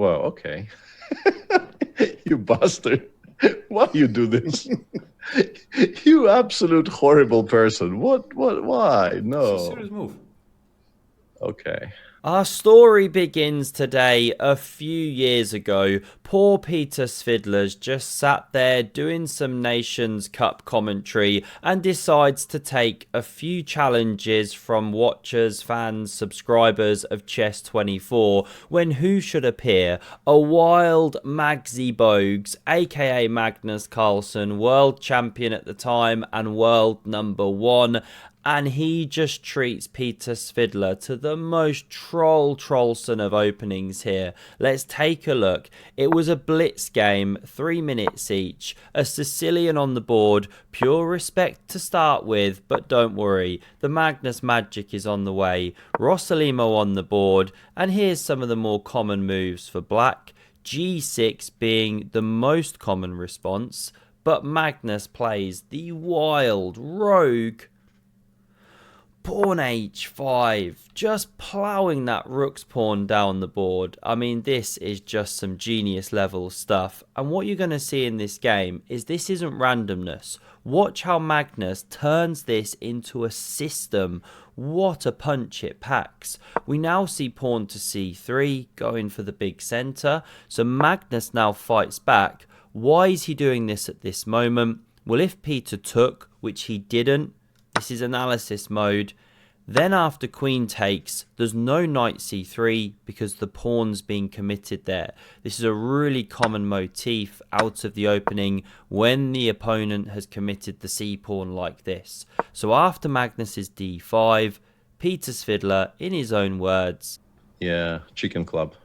Well, okay. You bastard. Why you do this? You absolute horrible person. Why? It's a serious No. move. Okay. Our story begins today a few years ago. Poor Peter Svidler's just sat there doing some Nations Cup commentary and decides to take a few challenges from watchers, fans, subscribers of Chess24 when who should appear? A wild Magsy Bogues, aka Magnus Carlsen, world champion at the time and world number one. And he just treats Peter Svidler to the most trollson of openings here. Let's take a look. It was a blitz game, 3 minutes each. A Sicilian on the board, pure respect to start with, but don't worry, the Magnus magic is on the way. Rossolimo on the board, and here's some of the more common moves for black. G6 being the most common response, but Magnus plays the wild rogue pawn h5, just ploughing that rook's pawn down the board. I mean, this is just some genius level stuff. And what you're going to see in this game is this isn't randomness. Watch how Magnus turns this into a system. What a punch it packs. We now see pawn to c3, going for the big centre. So Magnus now fights back. Why is he doing this at this moment? Well, if Peter took, which he didn't, this is analysis mode. Then after queen takes, there's no knight c3 because the pawn's being committed there. This is a really common motif out of the opening when the opponent has committed the c-pawn like this. So after Magnus's d5, Peter Svidler, in his own words... Yeah, chicken club.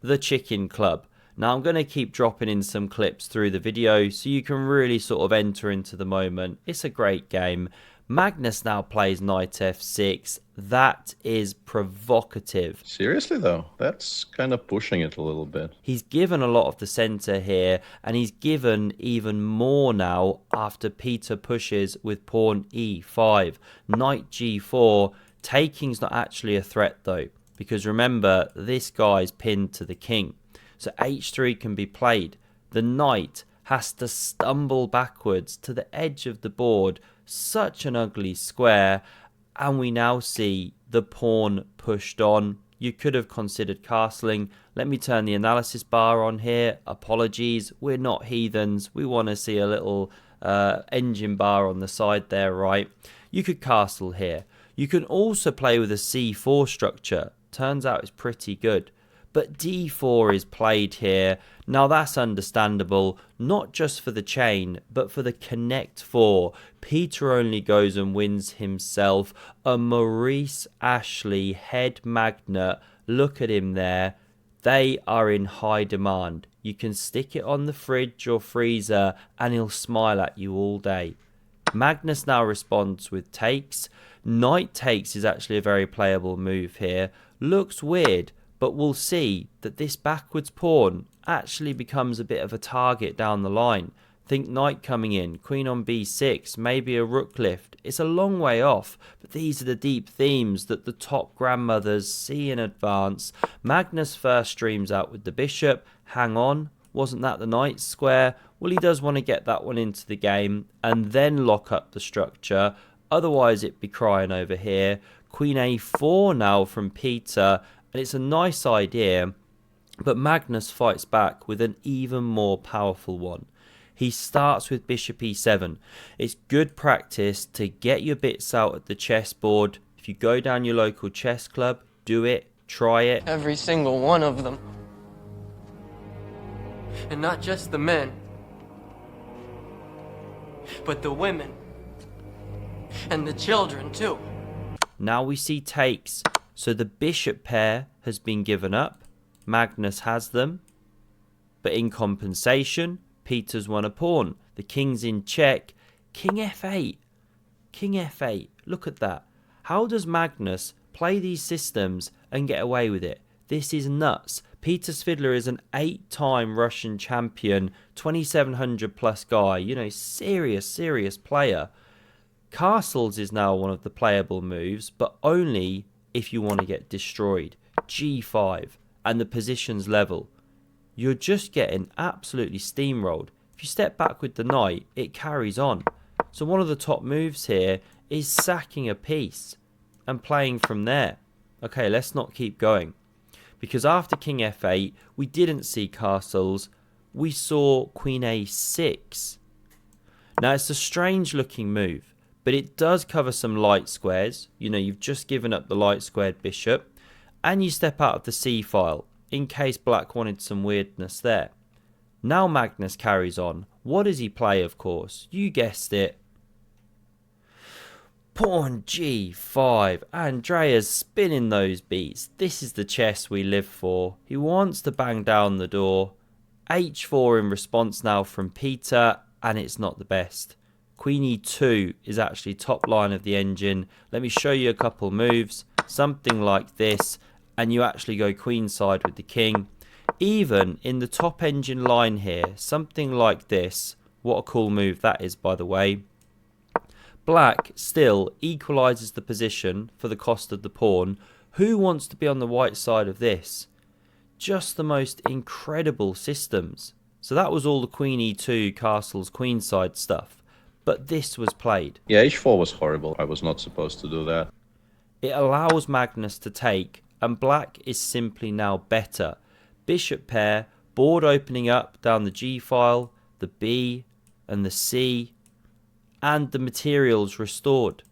The chicken club. Now I'm going to keep dropping in some clips through the video so you can really sort of enter into the moment. It's a great game. Magnus now plays knight f6. That is provocative. Seriously, though? That's kind of pushing it a little bit. He's given a lot of the centre here, and he's given even more now after Peter pushes with pawn e5. Knight g4. Taking's not actually a threat, though, because remember, this guy's pinned to the king. So h3 can be played. The knight has to stumble backwards to the edge of the board. Such an ugly square, and we now see the pawn pushed on. You could have considered castling. Let me turn the analysis bar on here. Apologies, we're not heathens. We want to see a little engine bar on the side there, right? You could castle here. You can also play with a c4 structure. Turns out it's pretty good. But d4 is played here. Now that's understandable, not just for the chain, but for the connect 4. Peter only goes and wins himself a Maurice Ashley head magnet. Look at him there. They are in high demand. You can stick it on the fridge or freezer and he'll smile at you all day. Magnus now responds with takes. Knight takes is actually a very playable move here. Looks weird, but we'll see that this backwards pawn actually becomes a bit of a target down the line. Think knight coming in, queen on b6, maybe a rook lift. It's a long way off, but these are the deep themes that the top grandmothers see in advance. Magnus first streams out with the bishop. Hang on, wasn't that the knight square? Well, he does want to get that one into the game and then lock up the structure. Otherwise, it'd be crying over here. Queen a4 now from Peter. And it's a nice idea, but Magnus fights back with an even more powerful one. He starts with bishop e7. It's good practice to get your bits out at the chessboard. If you go down your local chess club, do it, try it. Every single one of them. And not just the men, but the women. And the children, too. Now we see takes. So the bishop pair has been given up. Magnus has them. But in compensation, Peter's won a pawn. The king's in check. King f8. King f8. Look at that. How does Magnus play these systems and get away with it? This is nuts. Peter Svidler is an 8-time Russian champion, 2700 plus guy. You know, serious player. Castles is now one of the playable moves, but only if you want to get destroyed. G5, and the position's level. you're just getting absolutely steamrolled. If you step back with the knight, it carries on. So one of the top moves here is sacking a piece and playing from there. Okay, let's not keep going. Because after king f8, we didn't see castles. We saw queen a6. Now, it's a strange looking move, but it does cover some light squares. You know, you've just given up the light squared bishop. And you step out of the c file, in case black wanted some weirdness there. Now Magnus carries on. What does he play, of course? You guessed it. Pawn g5. Andrea's spinning those beats. This is the chess we live for. He wants to bang down the door. h4 in response now from Peter, and it's not the best. Queen e2 is actually top line of the engine. Let me show you a couple moves. Something like this, and you actually go queenside with the king. Even in the top engine line here, something like this. What a cool move that is, by the way. Black still equalises the position for the cost of the pawn. Who wants to be on the white side of this? Just the most incredible systems. So that was all the queen e2 castles queenside stuff. But this was played. Yeah, h4 was horrible. I was not supposed to do that. It allows Magnus to take, and black is simply now better. Bishop pair, board opening up down the g file, the b and the c, and the materials restored.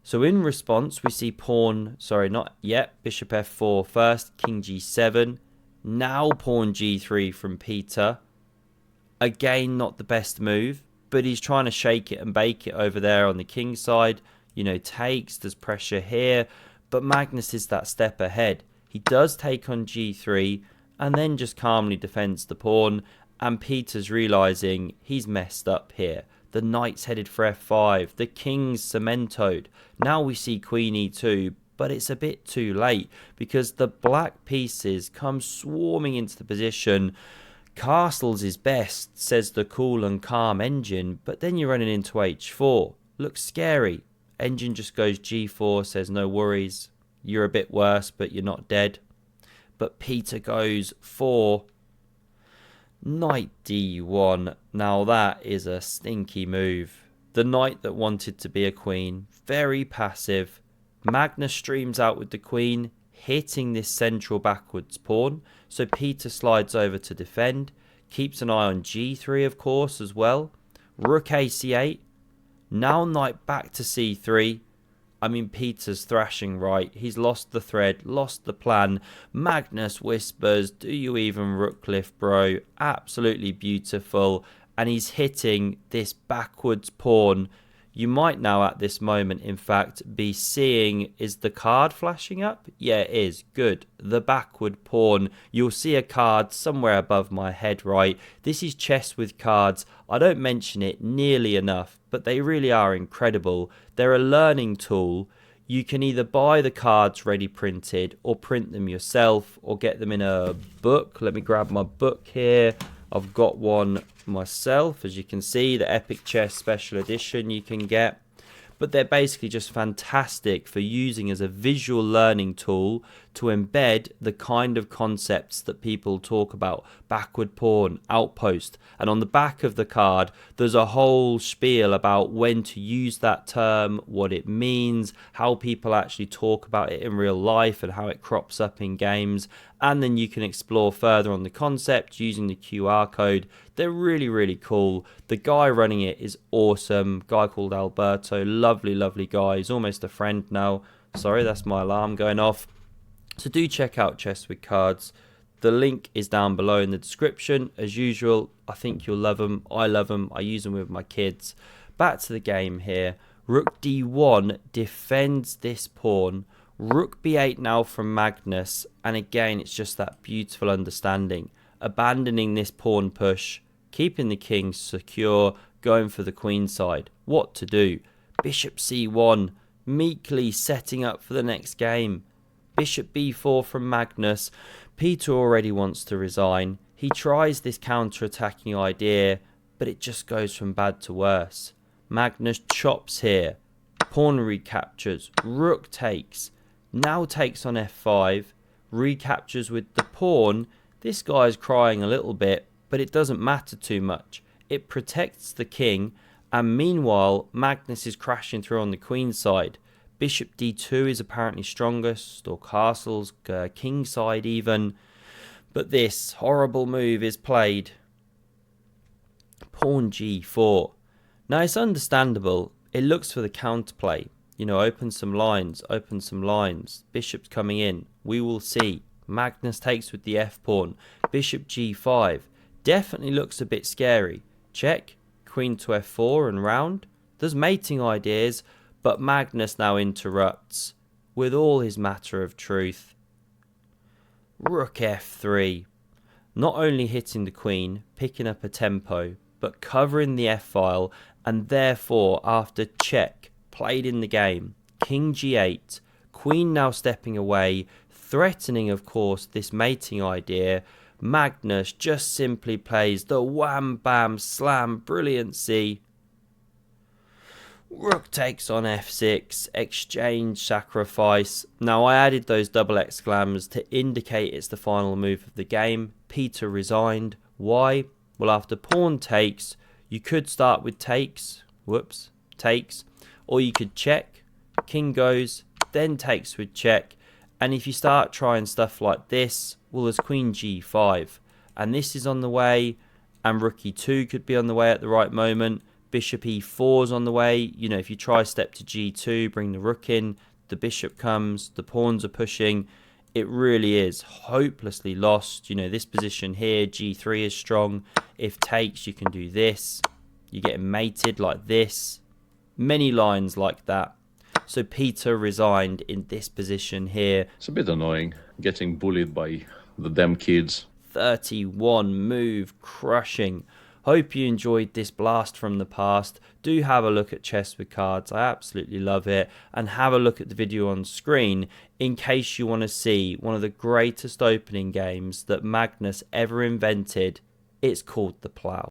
So in response, we see pawn, sorry, not yet, bishop f4 first, king g7, now pawn g3 from Peter. Again, not the best move, but he's trying to shake it and bake it over there on the king side. You know, takes, there's pressure here, but Magnus is that step ahead. He does take on g3 and then just calmly defends the pawn, and Peter's realising he's messed up here. The knight's headed for f5, the king's cementoed. Now we see queen e2, but it's a bit too late because the black pieces come swarming into the position. Castles is best, says the cool and calm engine, but then you're running into h4. Looks scary. Engine just goes g4, says no worries. You're a bit worse, but you're not dead. But Peter goes for knight d1. Now that is a stinky move. The knight that wanted to be a queen. Very passive. Magnus streams out with the queen, hitting this central backwards pawn. So Peter slides over to defend. Keeps an eye on g3, of course, as well. Rook a c8. Now knight back to c3. I mean, Peter's thrashing right. He's lost the thread, lost the plan. Magnus whispers, do you even rook lift, bro? Absolutely beautiful. And he's hitting this backwards pawn. You might now at this moment, in fact, be seeing, is the card flashing up? Yeah, it is. Good. The backward pawn. You'll see a card somewhere above my head, right? This is chess with cards. I don't mention it nearly enough, but they really are incredible. They're a learning tool. You can either buy the cards ready printed or print them yourself or get them in a book. Let me grab my book here. I've got one myself, as you can see, the epicchess special edition you can get. But they're basically just fantastic for using as a visual learning tool to embed the kind of concepts that people talk about. Backward pawn, outpost. And on the back of the card, there's a whole spiel about when to use that term, what it means, how people actually talk about it in real life and how it crops up in games. And then you can explore further on the concept using the QR code. They're really, really cool. The guy running it is awesome. Guy called Alberto. Lovely, lovely guy. He's almost a friend now. Sorry, that's my alarm going off. So do check out Chess with Cards. The link is down below in the description. As usual, I think you'll love them. I love them. I use them with my kids. Back to the game here. Rook d1 defends this pawn. Rook b8 now from Magnus, and again it's just that beautiful understanding. Abandoning this pawn push, keeping the king secure, going for the queen side. What to do? Bishop c1, meekly setting up for the next game. Bishop b4 from Magnus. Peter already wants to resign. He tries this counter-attacking idea, but it just goes from bad to worse. Magnus chops here. Pawn recaptures. Rook takes. Now takes on f5, recaptures with the pawn, This guy's crying a little bit, but it doesn't matter too much. It protects the king, and meanwhile Magnus is crashing through on the queen side. Bishop d2 is apparently strongest, or castles, king side even. But this horrible move is played. Pawn g4. Now it's understandable. It looks for the counterplay. You know, open some lines, open some lines. Bishop's coming in. We will see. Magnus takes with the f-pawn. Bishop g5. Definitely looks a bit scary. Check. Queen to f4 and round. There's mating ideas, but Magnus now interrupts with all his matter of truth. Rook f3. Not only hitting the queen, picking up a tempo, but covering the f-file, and therefore, after check, played in the game, king g8, queen now stepping away, threatening, of course, this mating idea. Magnus just simply plays the wham bam slam brilliancy. Rook takes on f6, exchange, sacrifice. Now I added those double exclams to indicate it's the final move of the game. Peter resigned. Why? Well, after pawn takes, you could start with takes. Whoops, takes. Or you could check, king goes, then takes with check. And if you start trying stuff like this, well, there's queen g5. And this is on the way, and rook e2 could be on the way at the right moment. Bishop e4 is on the way. You know, if you try step to g2, bring the rook in, the bishop comes, the pawns are pushing. It really is hopelessly lost. You know, this position here, g3 is strong. If takes, you can do this. You get mated like this. Many lines like that. So Peter resigned in this position here. It's a bit annoying getting bullied by the damn kids. 31 move crushing. Hope you enjoyed this blast from the past. Do have a look at Chess with Cards. I absolutely love it. And have a look at the video on screen in case you want to see one of the greatest opening games that Magnus ever invented. It's called The Plough.